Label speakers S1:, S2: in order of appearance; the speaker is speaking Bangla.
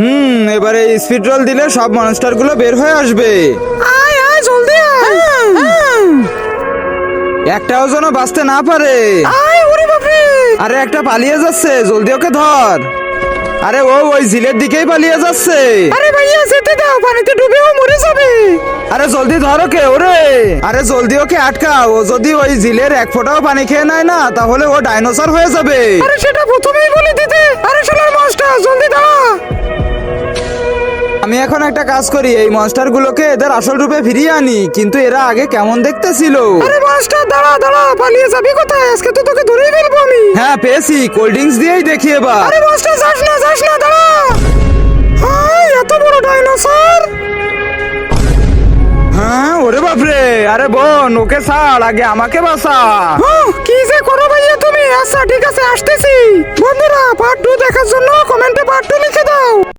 S1: এবারে স্পিড রোল দিলে সব মনস্টার গুলো বের হয়ে আসবে।
S2: আয় আয় জলদি আয়।
S1: একটাও যেন বাঁচতে না পারে।
S2: আয় ওরে বাপরে।
S1: আরে একটা পালিয়ে যাচ্ছে, জলদি ওকে ধর। আরে ও ওই ঝিলের দিকেই পালিয়ে যাচ্ছে।
S2: আরে ভাইয়া যেতে দাও, পানিতে ডুবে ও মরে যাবে।
S1: আরে জলদি ধর ওকে। ওরে আরে জলদি ওকে আটকাও। ও যদি ওই ঝিলের এক ফোঁটাও পানি খেয়ে নেয় না, তাহলে ও ডাইনোসর হয়ে যাবে।
S2: আরে সেটা প্রথমেই বলে দিতে। আরে শালার মাস্টার জলদি দাঁড়া।
S1: আমি এখন একটা কাজ করি, এই মনস্টার গুলোকে এদের আসল রূপে ফিরিয়ে আনি। কিন্তু এরা আগে কেমন দেখতে ছিল।
S2: আরে মাস্টার দাঁড়া দাঁড়া, পালিয়ে যাবি কোথায়? আজকে তো তোকে ধরেই ফেলবো আমি।
S1: হ্যাঁ পেয়েছি, কোল্ড ড্রিঙ্কস দিয়েই দেখি এবার।
S2: আরে মাস্টার যাস না দাঁড়া। হাই এত বড় ডাইনোসর।
S1: হ্যাঁ ওরে বাপরে। আরে বোন ওকে ছাড়, আগে আমাকে বাঁচা।
S2: কি যে করো ভাইয়া তুমি। আচ্ছা ঠিক আছে আসতেছি। বন্ধুরা পার্ট 2 দেখার জন্য কমেন্টে পার্ট 2 লিখে দাও।